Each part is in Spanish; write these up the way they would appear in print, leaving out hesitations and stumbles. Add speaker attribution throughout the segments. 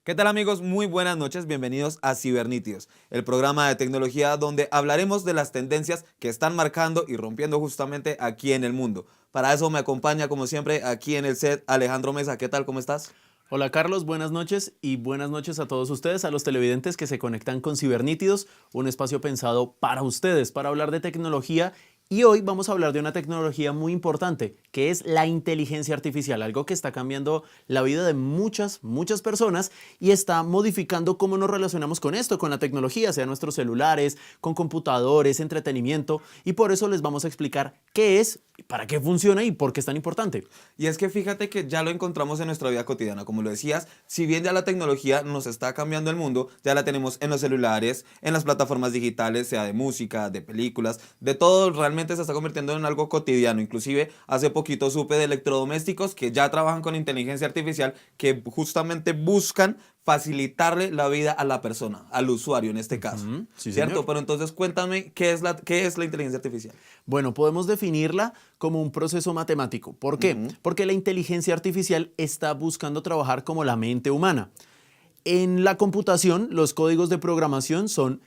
Speaker 1: ¿Qué tal amigos? Muy buenas noches, bienvenidos a Cibernítidos, el programa de tecnología donde hablaremos de las tendencias que están marcando y rompiendo justamente aquí en el mundo. Para eso me acompaña como siempre aquí en el set Alejandro Mesa. ¿Qué tal? ¿Cómo estás?
Speaker 2: Hola Carlos, buenas noches y buenas noches a todos ustedes, a los televidentes que se conectan con Cibernítidos, un espacio pensado para ustedes, para hablar de tecnología. Y hoy vamos a hablar de una tecnología muy importante, que es la inteligencia artificial, algo que está cambiando la vida de muchas personas y está modificando cómo nos relacionamos con esto, con la tecnología, sea nuestros celulares, con computadores, entretenimiento, y por eso les vamos a explicar qué es, para qué funciona y por qué es tan importante.
Speaker 1: Y es que fíjate que ya lo encontramos en nuestra vida cotidiana, como lo decías, si bien ya la tecnología nos está cambiando el mundo, ya la tenemos en los celulares, en las plataformas digitales, sea de música, de películas, de todo, realmente se está convirtiendo en algo cotidiano. Inclusive hace poquito supe de electrodomésticos que ya trabajan con inteligencia artificial, que justamente buscan facilitarle la vida a la persona, al usuario en este caso,
Speaker 2: Sí,
Speaker 1: ¿cierto?
Speaker 2: señor.
Speaker 1: Pero entonces cuéntame, qué es la inteligencia artificial?
Speaker 2: Bueno, podemos definirla como un proceso matemático. ¿Por qué? Porque la inteligencia artificial está buscando trabajar como la mente humana. En la computación, los códigos de programación son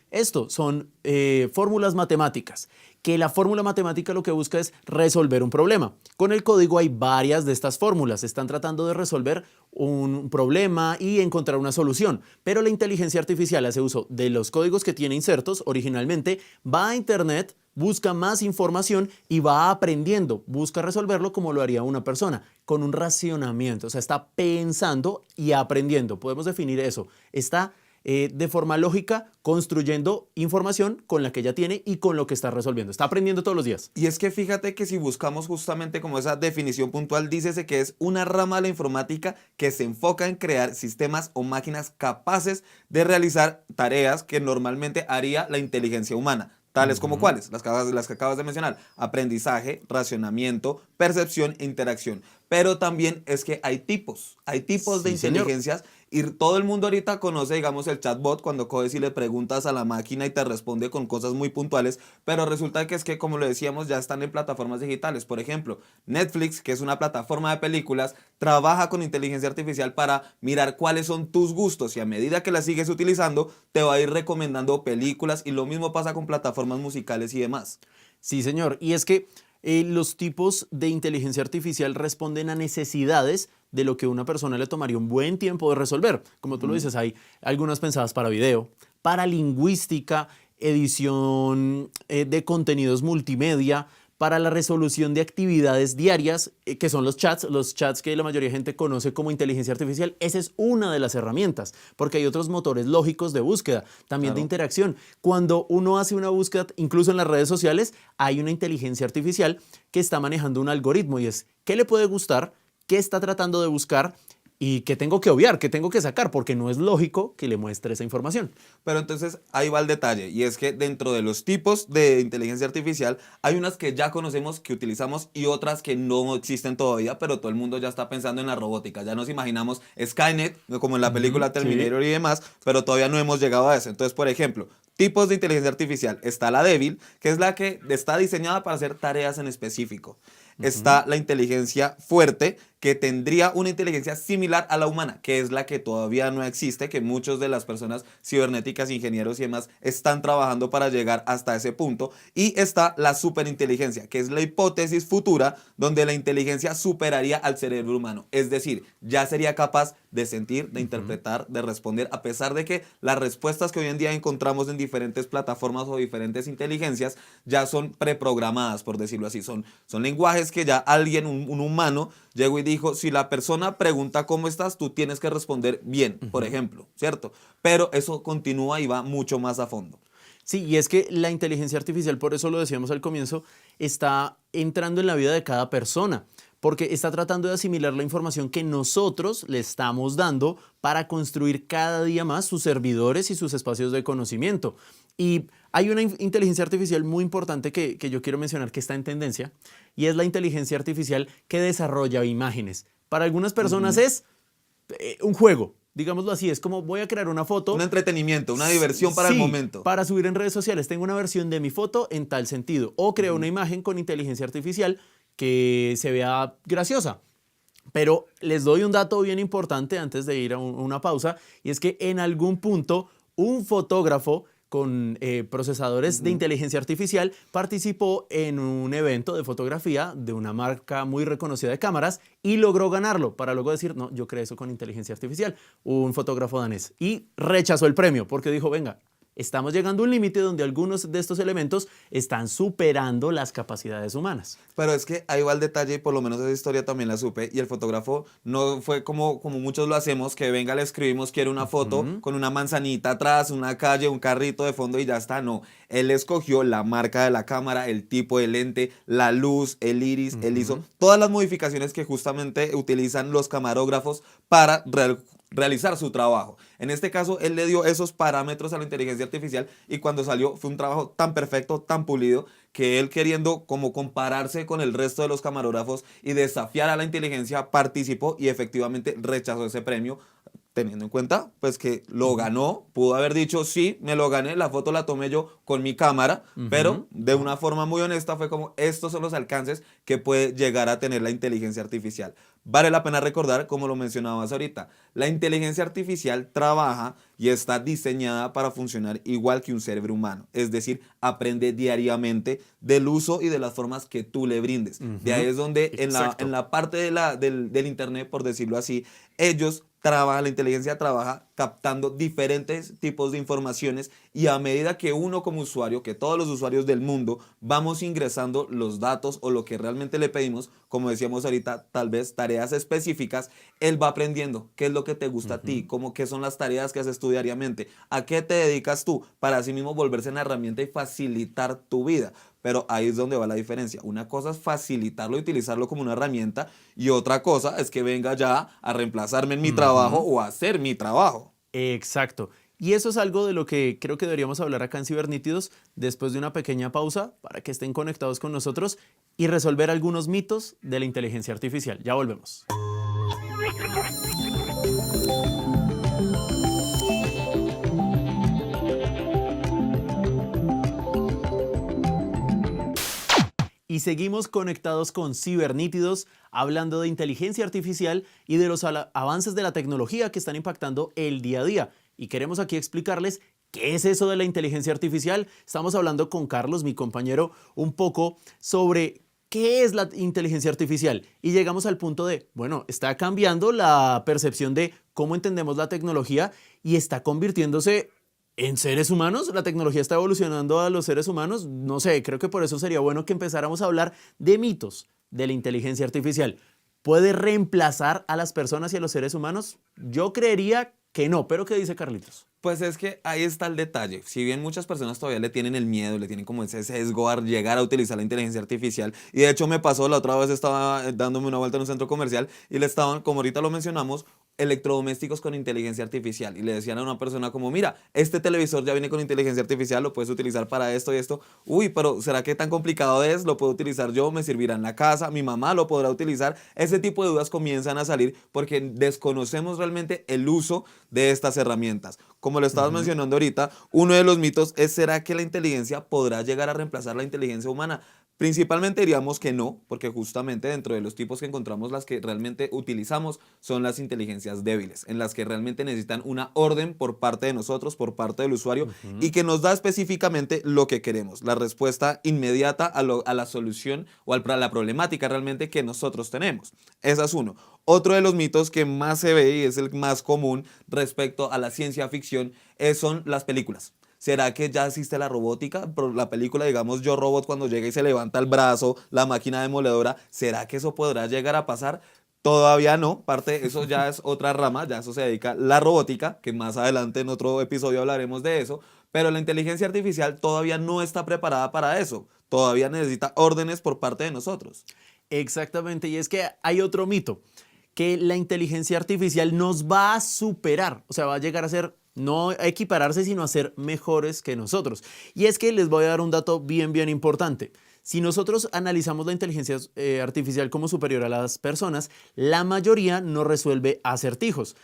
Speaker 2: fórmulas matemáticas, que la fórmula matemática lo que busca es resolver un problema. Con el código hay varias de estas fórmulas, están tratando de resolver un problema y encontrar una solución, pero la inteligencia artificial hace uso de los códigos que tiene insertos originalmente, va a internet, busca más información y va aprendiendo, busca resolverlo como lo haría una persona, con un racionamiento, o sea, está pensando y aprendiendo, podemos definir eso, está de forma lógica construyendo información con la que ya tiene y con lo que está resolviendo, está aprendiendo todos los días.
Speaker 1: Y es que fíjate que si buscamos justamente como esa definición puntual, dícese que es una rama de la informática que se enfoca en crear sistemas o máquinas capaces de realizar tareas que normalmente haría la inteligencia humana. Tales como cuáles, las que acabas de mencionar: aprendizaje, racionamiento, percepción e interacción. Pero también es que hay tipos de
Speaker 2: Sí, señor.
Speaker 1: inteligencias y todo el mundo ahorita conoce, digamos, el chatbot cuando coges y le preguntas a la máquina y te responde con cosas muy puntuales, pero resulta que es que, como lo decíamos, ya están en plataformas digitales. Por ejemplo, Netflix, que es una plataforma de películas, trabaja con inteligencia artificial para mirar cuáles son tus gustos y a medida que la sigues utilizando, te va a ir recomendando películas y lo mismo pasa con plataformas musicales y demás.
Speaker 2: Sí, señor. Y es que los tipos de inteligencia artificial responden a necesidades de lo que a una persona le tomaría un buen tiempo de resolver. Como tú lo dices, hay algunas pensadas para video, para lingüística, edición de contenidos multimedia, para la resolución de actividades diarias, que son los chats que la mayoría de gente conoce como inteligencia artificial. Esa es una de las herramientas, porque hay otros motores lógicos de búsqueda, también de interacción. Cuando uno hace una búsqueda, incluso en las redes sociales, hay una inteligencia artificial que está manejando un algoritmo y es qué le puede gustar, qué está tratando de buscar y qué tengo que obviar, qué tengo que sacar, porque no es lógico que le muestre esa información.
Speaker 1: Pero entonces ahí va el detalle, y es que dentro de los tipos de inteligencia artificial hay unas que ya conocemos, que utilizamos, y otras que no existen todavía, pero todo el mundo ya está pensando en la robótica. Ya nos imaginamos Skynet, como en la película Terminator y demás, pero todavía no hemos llegado a eso. Entonces, por ejemplo, tipos de inteligencia artificial: está la débil, que es la que está diseñada para hacer tareas en específico. Está la inteligencia fuerte, que tendría una inteligencia similar a la humana, que es la que todavía no existe, que muchas de las personas cibernéticas, ingenieros y demás están trabajando para llegar hasta ese punto. Y está la superinteligencia, que es la hipótesis futura donde la inteligencia superaría al cerebro humano. Es decir, ya sería capaz de sentir, de interpretar, de responder, a pesar de que las respuestas que hoy en día encontramos en diferentes plataformas o diferentes inteligencias ya son preprogramadas, por decirlo así. Son lenguajes que ya alguien, un humano, llegó y dijo: si la persona pregunta cómo estás, tú tienes que responder bien, por ejemplo, ¿cierto? Pero eso continúa y va mucho más a fondo.
Speaker 2: Sí, y es que la inteligencia artificial, por eso lo decíamos al comienzo, está entrando en la vida de cada persona, porque está tratando de asimilar la información que nosotros le estamos dando para construir cada día más sus servidores y sus espacios de conocimiento. Y hay una inteligencia artificial muy importante que yo quiero mencionar, que está en tendencia, y es la inteligencia artificial que desarrolla imágenes. Para algunas personas es un juego. digámoslo así, es como voy a crear una foto.
Speaker 1: Un entretenimiento, una diversión para el
Speaker 2: Sí,
Speaker 1: momento.
Speaker 2: para subir en redes sociales. Tengo una versión de mi foto en tal sentido. O creo una imagen con inteligencia artificial que se vea graciosa. Pero les doy un dato bien importante antes de ir a una pausa, y es que en algún punto un fotógrafo con procesadores de inteligencia artificial participó en un evento de fotografía de una marca muy reconocida de cámaras y logró ganarlo para luego decir, no, yo creé eso con inteligencia artificial, un fotógrafo danés, y rechazó el premio porque dijo, venga, estamos llegando a un límite donde algunos de estos elementos están superando las capacidades humanas.
Speaker 1: Pero es que ahí va el detalle y por lo menos esa historia también la supe y el fotógrafo no fue como muchos lo hacemos, que venga, le escribimos, quiere una foto con una manzanita atrás, una calle, un carrito de fondo y ya está. No, él escogió la marca de la cámara, el tipo de lente, la luz, el iris, él hizo todas las modificaciones que justamente utilizan los camarógrafos para realizar su trabajo. En este caso, él le dio esos parámetros a la inteligencia artificial y cuando salió fue un trabajo tan perfecto, tan pulido, que él queriendo como compararse con el resto de los camarógrafos y desafiar a la inteligencia, participó y efectivamente rechazó ese premio, teniendo en cuenta pues que lo ganó, pudo haber dicho sí, me lo gané, la foto la tomé yo con mi cámara, pero de una forma muy honesta fue como estos son los alcances que puede llegar a tener la inteligencia artificial. Vale la pena recordar, como lo mencionabas ahorita, la inteligencia artificial trabaja y está diseñada para funcionar igual que un cerebro humano, es decir, aprende diariamente del uso y de las formas que tú le brindes. De ahí es donde en la parte del internet, por decirlo así, la inteligencia trabaja captando diferentes tipos de informaciones y a medida que uno como usuario, que todos los usuarios del mundo, vamos ingresando los datos o lo que realmente le pedimos, como decíamos ahorita, tal vez tareas específicas, él va aprendiendo qué es lo que te gusta a ti, qué son las tareas que haces tú diariamente, a qué te dedicas tú, para así mismo volverse una herramienta y facilitar tu vida. Pero ahí es donde va la diferencia. Una cosa es facilitarlo y utilizarlo como una herramienta y otra cosa es que venga ya a reemplazarme en mi trabajo o a hacer mi trabajo.
Speaker 2: Exacto. Y eso es algo de lo que creo que deberíamos hablar acá en Cibernítidos después de una pequeña pausa para que estén conectados con nosotros y resolver algunos mitos de la inteligencia artificial. Ya volvemos. Y seguimos conectados con Cibernítidos, hablando de inteligencia artificial y de los avances de la tecnología que están impactando el día a día. Y queremos aquí explicarles qué es eso de la inteligencia artificial. Estamos hablando con Carlos, mi compañero, un poco sobre qué es la inteligencia artificial. Y llegamos al punto de, bueno, está cambiando la percepción de cómo entendemos la tecnología y está convirtiéndose en seres humanos. La tecnología está evolucionando a los seres humanos. No sé, creo que por eso sería bueno que empezáramos a hablar de mitos de la inteligencia artificial. ¿Puede reemplazar a las personas y a los seres humanos? Yo creería que no, pero ¿qué dice Carlitos?
Speaker 1: Pues es que ahí está el detalle. Si bien muchas personas todavía le tienen el miedo, le tienen como ese sesgo a llegar a utilizar la inteligencia artificial, y de hecho me pasó, la otra vez estaba dándome una vuelta en un centro comercial y le estaban, como ahorita lo mencionamos, electrodomésticos con inteligencia artificial y le decían a una persona como, mira, este televisor ya viene con inteligencia artificial, lo puedes utilizar para esto y esto. Uy, pero ¿será que tan complicado es? ¿Lo puedo utilizar yo? ¿Me servirá en la casa? ¿Mi mamá lo podrá utilizar? Ese tipo de dudas comienzan a salir porque desconocemos realmente el uso de estas herramientas. Como lo estabas mencionando ahorita, uno de los mitos es, ¿será que la inteligencia podrá llegar a reemplazar la inteligencia humana? Principalmente diríamos que no, porque justamente dentro de los tipos que encontramos, las que realmente utilizamos son las inteligencias débiles, en las que realmente necesitan una orden por parte de nosotros, por parte del usuario, y que nos da específicamente lo que queremos, la respuesta inmediata a la solución o a la problemática realmente que nosotros tenemos. Ese es uno. Otro de los mitos que más se ve y es el más común respecto a la ciencia ficción son las películas. ¿Será que ya existe la robótica? Por la película, digamos, Yo Robot, cuando llega y se levanta el brazo, la máquina demoledora, ¿será que eso podrá llegar a pasar? Todavía no, eso ya es otra rama, ya eso se dedica a la robótica, que más adelante en otro episodio hablaremos de eso, pero la inteligencia artificial todavía no está preparada para eso, todavía necesita órdenes por parte de nosotros.
Speaker 2: Exactamente, y es que hay otro mito, que la inteligencia artificial nos va a superar, o sea, va a llegar a ser, no a equipararse, sino a ser mejores que nosotros. Y es que les voy a dar un dato bien importante. Si nosotros analizamos la inteligencia artificial como superior a las personas, la mayoría no resuelve acertijos.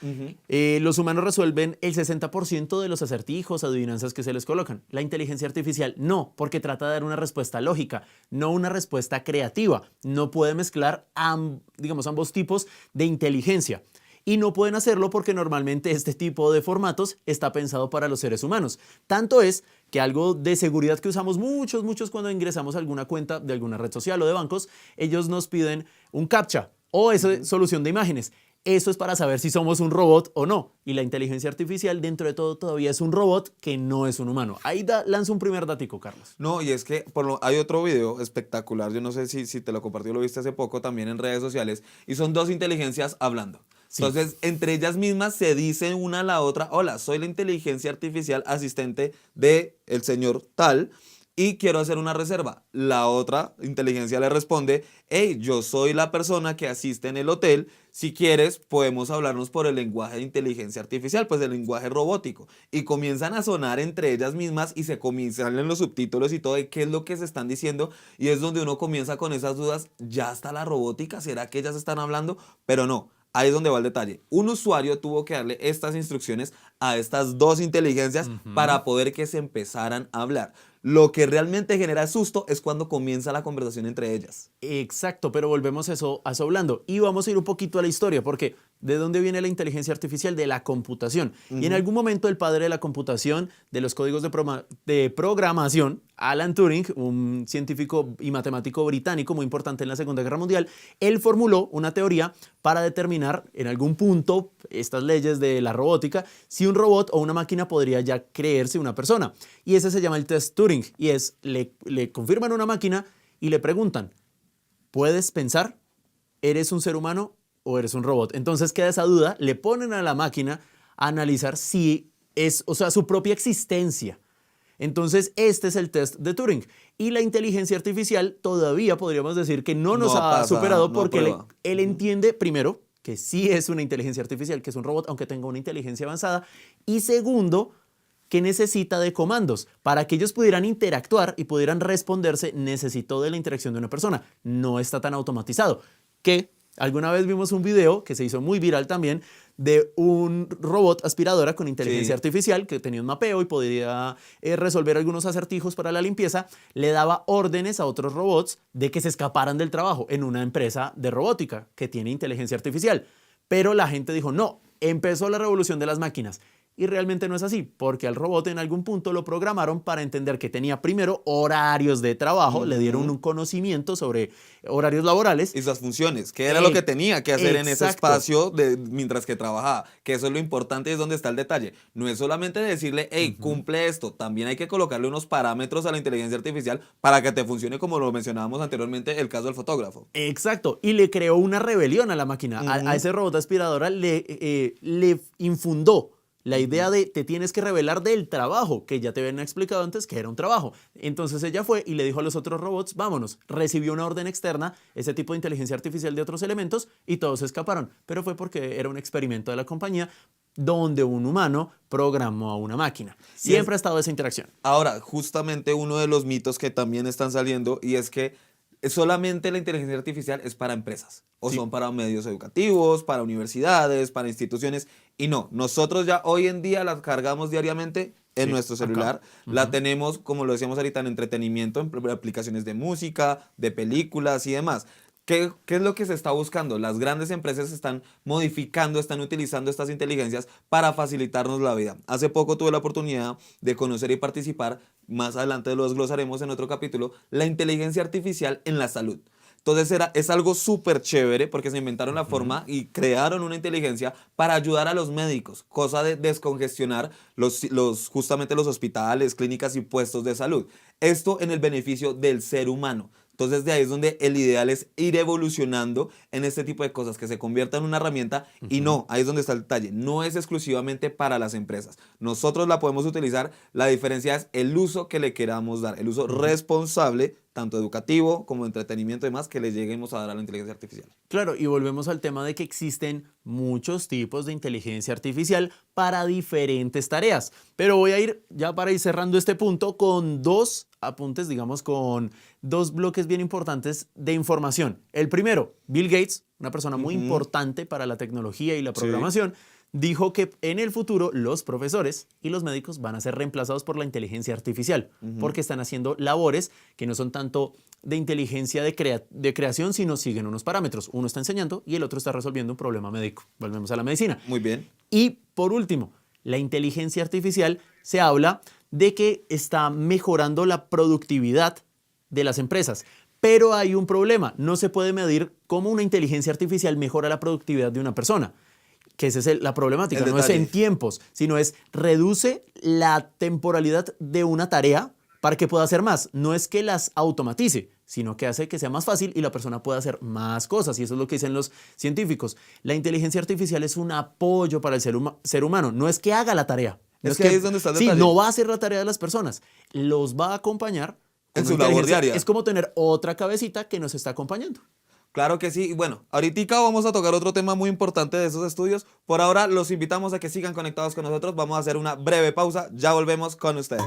Speaker 2: Los humanos resuelven el 60% de los acertijos, adivinanzas que se les colocan. La inteligencia artificial no, porque trata de dar una respuesta lógica, no una respuesta creativa. No puede mezclar ambos tipos de inteligencia. Y no pueden hacerlo porque normalmente este tipo de formatos está pensado para los seres humanos. Tanto es que algo de seguridad que usamos muchos cuando ingresamos a alguna cuenta de alguna red social o de bancos, ellos nos piden un CAPTCHA o esa solución de imágenes. Eso es para saber si somos un robot o no. Y la inteligencia artificial, dentro de todo, todavía es un robot que no es un humano. Ahí lanzo un primer datico, Carlos.
Speaker 1: No, y es que hay otro video espectacular, yo no sé si te lo compartí o lo viste hace poco también en redes sociales, y son dos inteligencias hablando. Sí. Entonces, entre ellas mismas se dicen una a la otra: hola, soy la inteligencia artificial asistente del señor tal y quiero hacer una reserva. La otra inteligencia le responde: hey, yo soy la persona que asiste en el hotel, si quieres podemos hablarnos por el lenguaje de inteligencia artificial, pues el lenguaje robótico. Y comienzan a sonar entre ellas mismas y se comienzan en los subtítulos y todo de qué es lo que se están diciendo, y es donde uno comienza con esas dudas: ¿ya está la robótica? ¿Será que ellas están hablando? Pero no. Ahí es donde va el detalle. Un usuario tuvo que darle estas instrucciones a estas dos inteligencias para poder que se empezaran a hablar. Lo que realmente genera susto es cuando comienza la conversación entre ellas.
Speaker 2: Exacto, pero volvemos a eso hablando. Y vamos a ir un poquito a la historia, porque ¿de dónde viene la inteligencia artificial? De la computación. Y en algún momento el padre de la computación, de los códigos de programación, Alan Turing, un científico y matemático británico muy importante en la Segunda Guerra Mundial, él formuló una teoría para determinar en algún punto estas leyes de la robótica, si un robot o una máquina podría ya creerse una persona. Y ese se llama el test Turing, y es, le confirman una máquina y le preguntan: ¿puedes pensar? ¿Eres un ser humano o eres un robot? Entonces queda esa duda, le ponen a la máquina a analizar si es, o sea, su propia existencia. Entonces este es el test de Turing. Y la inteligencia artificial todavía podríamos decir que no nos ha superado, porque él entiende, primero, que sí es una inteligencia artificial, que es un robot, aunque tenga una inteligencia avanzada. Y segundo, que necesita de comandos. Para que ellos pudieran interactuar y pudieran responderse, necesitó de la interacción de una persona. No está tan automatizado. Que alguna vez vimos un video que se hizo muy viral también, de un robot aspiradora con inteligencia artificial que tenía un mapeo y podía resolver algunos acertijos para la limpieza. Le daba órdenes a otros robots de que se escaparan del trabajo en una empresa de robótica que tiene inteligencia artificial. Pero la gente dijo: no, empezó la revolución de las máquinas. Y realmente no es así, porque al robot en algún punto lo programaron para entender que tenía primero horarios de trabajo, le dieron un conocimiento sobre horarios laborales.
Speaker 1: Y sus funciones, que era lo que tenía que hacer en ese espacio mientras que trabajaba. Que eso es lo importante y es donde está el detalle. No es solamente decirle: hey, cumple esto. También hay que colocarle unos parámetros a la inteligencia artificial para que te funcione, como lo mencionábamos anteriormente, el caso del fotógrafo.
Speaker 2: Exacto, y le creó una rebelión a la máquina. A ese robot aspiradora le infundó la idea de: te tienes que revelar del trabajo, que ya te habían explicado antes que era un trabajo. Entonces ella fue y le dijo a los otros robots: vámonos. Recibió una orden externa, ese tipo de inteligencia artificial de otros elementos, y todos se escaparon. Pero fue porque era un experimento de la compañía donde un humano programó a una máquina. Siempre ha estado esa interacción.
Speaker 1: Ahora, justamente uno de los mitos que también están saliendo, y es que solamente la inteligencia artificial es para empresas, o son para medios educativos, para universidades, para instituciones, y no, nosotros ya hoy en día la cargamos diariamente en nuestro celular, la tenemos, como lo decíamos ahorita, en entretenimiento, en aplicaciones de música, de películas y demás. ¿Qué es lo que se está buscando? Las grandes empresas están modificando, están utilizando estas inteligencias para facilitarnos la vida. Hace poco tuve la oportunidad de conocer y participar, más adelante lo desglosaremos en otro capítulo, la inteligencia artificial en la salud. Entonces es algo súper chévere porque se inventaron la forma y crearon una inteligencia para ayudar a los médicos, cosa de descongestionar justamente los hospitales, clínicas y puestos de salud. Esto en el beneficio del ser humano. Entonces de ahí es donde el ideal es ir evolucionando en este tipo de cosas, que se convierta en una herramienta. Y no, ahí es donde está el detalle, no es exclusivamente para las empresas. Nosotros la podemos utilizar, la diferencia es el uso que le queramos dar, el uso responsable tanto educativo como de entretenimiento y demás, que le lleguemos a dar a la inteligencia artificial.
Speaker 2: Claro, y volvemos al tema de que existen muchos tipos de inteligencia artificial para diferentes tareas. Pero voy a ir, ya para ir cerrando este punto, con dos apuntes, digamos, con dos bloques bien importantes de información. El primero, Bill Gates, una persona muy importante para la tecnología y la programación, dijo que en el futuro los profesores y los médicos van a ser reemplazados por la inteligencia artificial, porque están haciendo labores que no son tanto de inteligencia de creación, sino siguen unos parámetros. Uno está enseñando y el otro está resolviendo un problema médico. Volvemos a la medicina.
Speaker 1: Muy bien.
Speaker 2: Y por último, la inteligencia artificial se habla de que está mejorando la productividad de las empresas. Pero hay un problema, no se puede medir cómo una inteligencia artificial mejora la productividad de una persona. Que esa es la problemática, no es en tiempos, sino es reduce la temporalidad de una tarea para que pueda hacer más. No es que las automatice, sino que hace que sea más fácil y la persona pueda hacer más cosas. Y eso es lo que dicen los científicos. La inteligencia artificial es un apoyo para el ser humano, no es que haga la tarea.
Speaker 1: Es que ahí es donde está el detalle.
Speaker 2: Sí, no va a hacer la tarea de las personas, los va a acompañar
Speaker 1: en su labor diaria.
Speaker 2: Es como tener otra cabecita que nos está acompañando.
Speaker 1: Claro que sí. Bueno, ahorita vamos a tocar otro tema muy importante de esos estudios. Por ahora los invitamos a que sigan conectados con nosotros. Vamos a hacer una breve pausa. Ya volvemos con ustedes.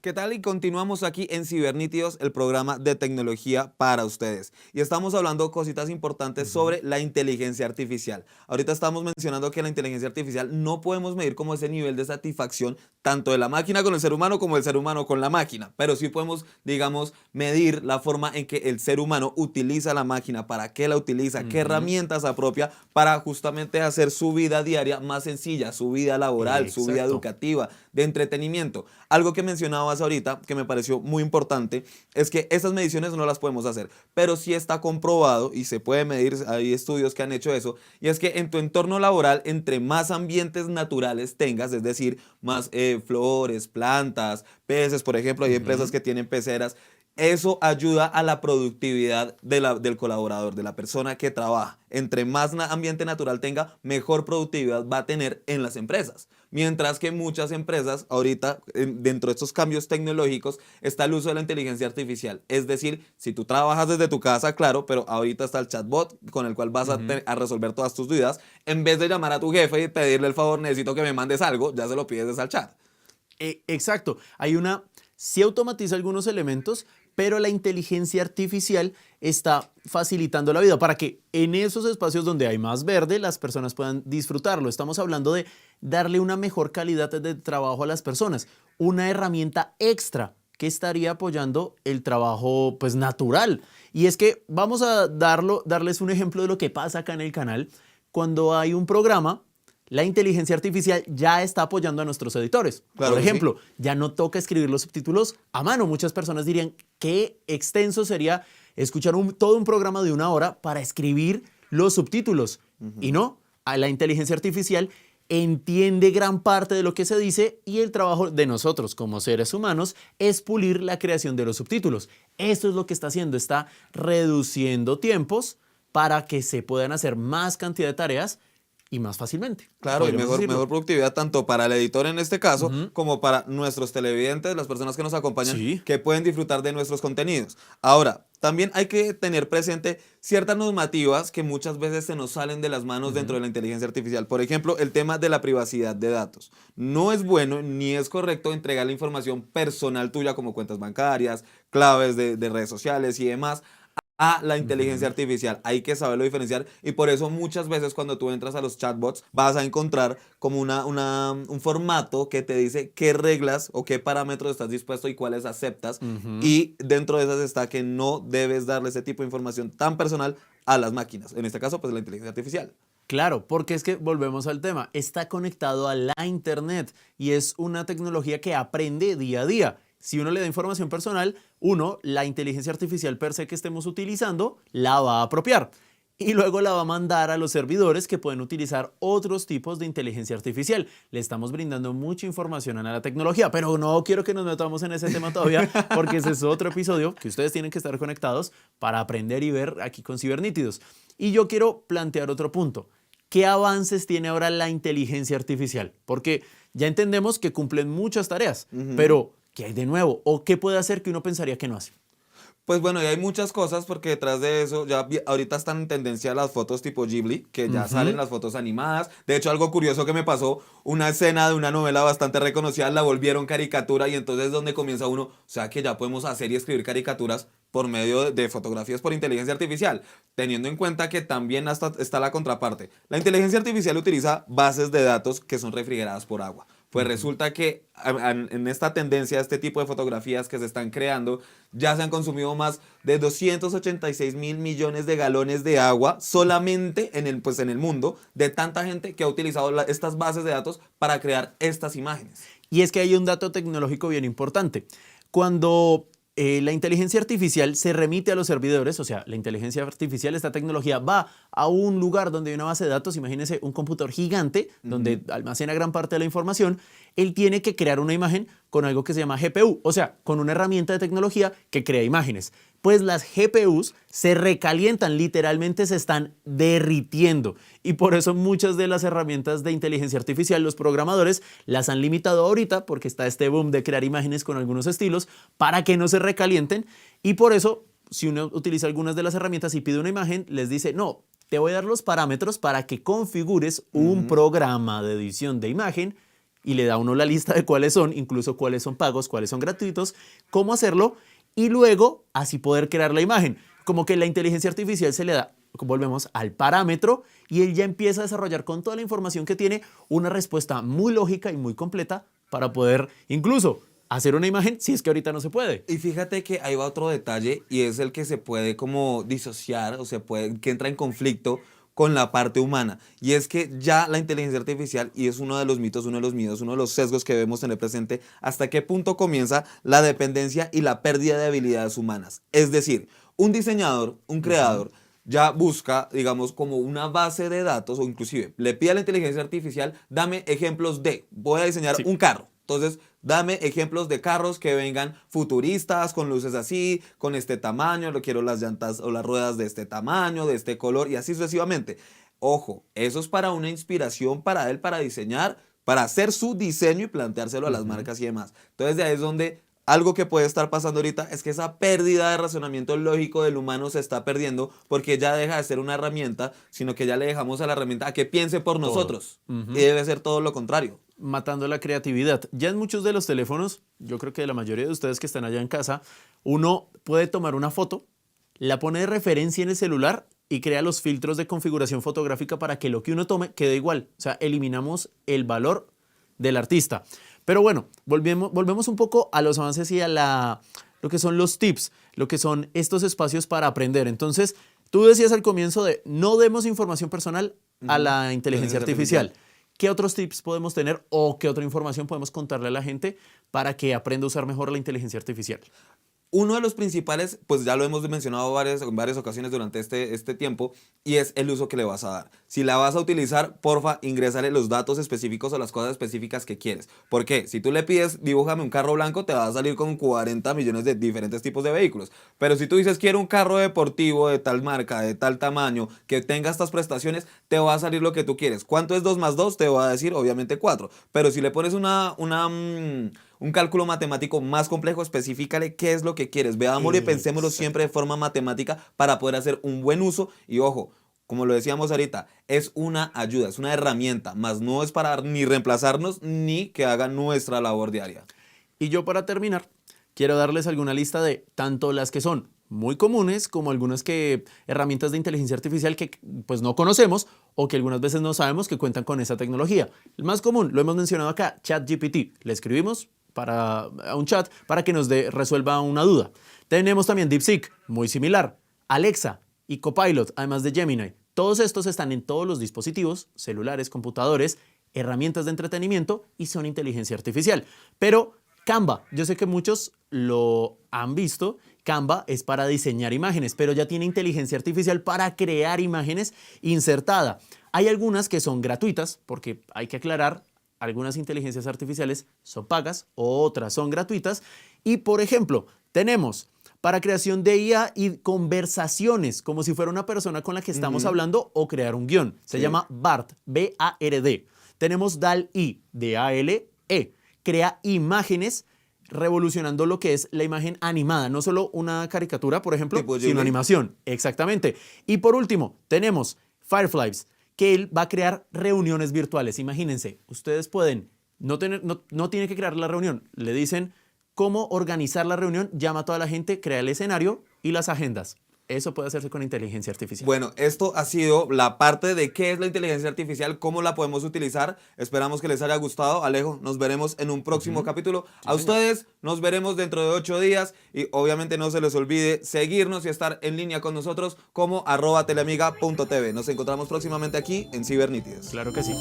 Speaker 1: ¿Qué tal? Y continuamos aquí en Cibernítidos, el programa de tecnología para ustedes. Y estamos hablando cositas importantes sobre la inteligencia artificial. Ahorita estamos mencionando que la inteligencia artificial no podemos medir como ese nivel de satisfacción tanto de la máquina con el ser humano como el ser humano con la máquina. Pero sí podemos, digamos, medir la forma en que el ser humano utiliza la máquina, para qué la utiliza, qué herramientas apropia para justamente hacer su vida diaria más sencilla, su vida laboral, su vida educativa, de entretenimiento. Algo que mencionabas ahorita, que me pareció muy importante, es que esas mediciones no las podemos hacer, pero sí está comprobado y se puede medir, hay estudios que han hecho eso, y es que en tu entorno laboral, entre más ambientes naturales tengas, es decir, más flores, plantas, peces, por ejemplo, hay empresas que tienen peceras, eso ayuda a la productividad del colaborador, de la persona que trabaja. Entre más ambiente natural tenga, mejor productividad va a tener en las empresas. Mientras que muchas empresas, ahorita, dentro de estos cambios tecnológicos, está el uso de la inteligencia artificial. Es decir, si tú trabajas desde tu casa, claro, pero ahorita está el chatbot con el cual vas a resolver todas tus dudas. En vez de llamar a tu jefe y pedirle el favor, necesito que me mandes algo, ya se lo pides desde el chat.
Speaker 2: Exacto. Sí automatiza algunos elementos, pero la inteligencia artificial está facilitando la vida para que en esos espacios donde hay más verde las personas puedan disfrutarlo. Estamos hablando de darle una mejor calidad de trabajo a las personas, una herramienta extra que estaría apoyando el trabajo pues natural. Y es que vamos a darles un ejemplo de lo que pasa acá en el canal. Cuando hay un programa, la inteligencia artificial ya está apoyando a nuestros editores.
Speaker 1: Claro,
Speaker 2: por ejemplo, ya no toca escribir los subtítulos a mano. Muchas personas dirían, qué extenso sería escuchar todo un programa de 1 hora para escribir los subtítulos. Y no, la inteligencia artificial entiende gran parte de lo que se dice y el trabajo de nosotros como seres humanos es pulir la creación de los subtítulos. Esto es lo que está haciendo, está reduciendo tiempos para que se puedan hacer más cantidad de tareas y más fácilmente.
Speaker 1: Claro, y mejor productividad tanto para el editor en este caso, como para nuestros televidentes, las personas que nos acompañan, que pueden disfrutar de nuestros contenidos. Ahora, también hay que tener presente ciertas normativas que muchas veces se nos salen de las manos dentro de la inteligencia artificial. Por ejemplo, el tema de la privacidad de datos. No es bueno ni es correcto entregar la información personal tuya como cuentas bancarias, claves de redes sociales y demás a la inteligencia artificial. Hay que saberlo diferenciar y por eso muchas veces cuando tú entras a los chatbots vas a encontrar como un formato que te dice qué reglas o qué parámetros estás dispuesto y cuáles aceptas, y dentro de esas está que no debes darle ese tipo de información tan personal a las máquinas, en este caso pues la inteligencia artificial.
Speaker 2: Claro, porque es que volvemos al tema, está conectado a la internet y es una tecnología que aprende día a día. Si uno le da información personal, la inteligencia artificial per se que estemos utilizando, la va a apropiar. y luego la va a mandar a los servidores que pueden utilizar otros tipos de inteligencia artificial. Le estamos brindando mucha información a la tecnología, pero no quiero que nos metamos en ese tema todavía, porque ese es otro episodio que ustedes tienen que estar conectados para aprender y ver aquí con Cibernítidos. Y yo quiero plantear otro punto. ¿Qué avances tiene ahora la inteligencia artificial? Porque ya entendemos que cumplen muchas tareas, pero ¿qué hay de nuevo? ¿O qué puede hacer que uno pensaría que no hace?
Speaker 1: Pues bueno, y hay muchas cosas porque detrás de eso ya ahorita están en tendencia las fotos tipo Ghibli, que ya salen las fotos animadas. De hecho, algo curioso que me pasó, una escena de una novela bastante reconocida la volvieron caricatura y entonces es donde comienza uno, o sea que ya podemos hacer y escribir caricaturas por medio de fotografías por inteligencia artificial, teniendo en cuenta que también hasta está la contraparte. La inteligencia artificial utiliza bases de datos que son refrigeradas por agua. Pues resulta que en esta tendencia, este tipo de fotografías que se están creando, ya se han consumido más de 286 mil millones de galones de agua solamente en el mundo, de tanta gente que ha utilizado estas bases de datos para crear estas imágenes.
Speaker 2: Y es que hay un dato tecnológico bien importante. Cuando la inteligencia artificial se remite a los servidores, o sea, la inteligencia artificial, esta tecnología, va a un lugar donde hay una base de datos, imagínense un computador gigante donde almacena gran parte de la información, él tiene que crear una imagen con algo que se llama GPU, o sea, con una herramienta de tecnología que crea imágenes. Pues las GPUs se recalientan, literalmente se están derritiendo. Y por eso muchas de las herramientas de inteligencia artificial, los programadores las han limitado ahorita, porque está este boom de crear imágenes con algunos estilos, para que no se recalienten. Y por eso, si uno utiliza algunas de las herramientas y pide una imagen, les dice, no, te voy a dar los parámetros para que configures un programa de edición de imagen, y le da a uno la lista de cuáles son, incluso cuáles son pagos, cuáles son gratuitos, cómo hacerlo, y luego así poder crear la imagen. Como que la inteligencia artificial se le da, volvemos al parámetro, y él ya empieza a desarrollar con toda la información que tiene una respuesta muy lógica y muy completa para poder incluso hacer una imagen si es que ahorita no se puede.
Speaker 1: Y fíjate que ahí va otro detalle y es el que se puede como disociar o que entra en conflicto con la parte humana. Y es que ya la inteligencia artificial, y es uno de los mitos, uno de los miedos, uno de los sesgos que debemos tener presente, hasta qué punto comienza la dependencia y la pérdida de habilidades humanas. Es decir, un diseñador, un creador, ya busca, digamos, como una base de datos o inclusive le pide a la inteligencia artificial, dame ejemplos voy a diseñar un carro. Entonces, dame ejemplos de carros que vengan futuristas, con luces así, con este tamaño, lo quiero las llantas o las ruedas de este tamaño, de este color y así sucesivamente. Ojo, eso es para una inspiración para él, para diseñar, para hacer su diseño y planteárselo a las marcas y demás. Entonces, de ahí es donde algo que puede estar pasando ahorita es que esa pérdida de razonamiento lógico del humano se está perdiendo porque ya deja de ser una herramienta, sino que ya le dejamos a la herramienta a que piense por nosotros. Y debe ser todo lo contrario.
Speaker 2: Matando la creatividad. Ya en muchos de los teléfonos, yo creo que la mayoría de ustedes que están allá en casa, uno puede tomar una foto, la pone de referencia en el celular y crea los filtros de configuración fotográfica para que lo que uno tome quede igual. O sea, eliminamos el valor del artista. Pero bueno, volvemos un poco a los avances y a lo que son los tips, lo que son estos espacios para aprender. Entonces, tú decías al comienzo de no demos información personal a la inteligencia artificial. ¿Qué otros tips podemos tener o qué otra información podemos contarle a la gente para que aprenda a usar mejor la inteligencia artificial?
Speaker 1: Uno de los principales, pues ya lo hemos mencionado en varias ocasiones durante este tiempo, y es el uso que le vas a dar. Si la vas a utilizar, porfa, ingrésale los datos específicos o las cosas específicas que quieres. ¿Por qué? Si tú le pides, dibújame un carro blanco, te va a salir con 40 millones de diferentes tipos de vehículos. Pero si tú dices, quiero un carro deportivo de tal marca, de tal tamaño, que tenga estas prestaciones, te va a salir lo que tú quieres. ¿Cuánto es 2 más 2? Te va a decir, obviamente, 4. Pero si le pones un cálculo matemático más complejo, específicale qué es lo que quieres. Veámoslo y pensémoslo siempre de forma matemática para poder hacer un buen uso. Y ojo, como lo decíamos ahorita, es una ayuda, es una herramienta, más no es para ni reemplazarnos ni que haga nuestra labor diaria.
Speaker 2: Y yo para terminar, quiero darles alguna lista de tanto las que son muy comunes como algunas herramientas de inteligencia artificial que pues no conocemos o que algunas veces no sabemos que cuentan con esa tecnología. El más común, lo hemos mencionado acá, ChatGPT. Le escribimos a un chat para que nos resuelva una duda. Tenemos también DeepSeek, muy similar, Alexa y Copilot, además de Gemini. Todos estos están en todos los dispositivos, celulares, computadores, herramientas de entretenimiento y son inteligencia artificial. Pero Canva, yo sé que muchos lo han visto. Canva es para diseñar imágenes, pero ya tiene inteligencia artificial para crear imágenes insertada. Hay algunas que son gratuitas, porque hay que aclarar, algunas inteligencias artificiales son pagas, otras son gratuitas. Y por ejemplo, tenemos para creación de IA y conversaciones, como si fuera una persona con la que estamos hablando o crear un guión. Se llama BARD, B-A-R-D. Tenemos DALL-E, D-A-L-E. Crea imágenes revolucionando lo que es la imagen animada, no solo una caricatura, por ejemplo, sino animación. Exactamente. Y por último, tenemos Fireflies, que él va a crear reuniones virtuales. Imagínense, ustedes pueden, no tienen que crear la reunión, le dicen cómo organizar la reunión, llama a toda la gente, crea el escenario y las agendas. Eso puede hacerse con inteligencia artificial.
Speaker 1: Bueno, esto ha sido la parte de qué es la inteligencia artificial, cómo la podemos utilizar. Esperamos que les haya gustado. Alejo, nos veremos en un próximo capítulo. A ustedes nos veremos dentro de 8 días y obviamente no se les olvide seguirnos y estar en línea con nosotros como @teleamiga.tv. Nos encontramos próximamente aquí en Cibernítidos.
Speaker 2: Claro que sí.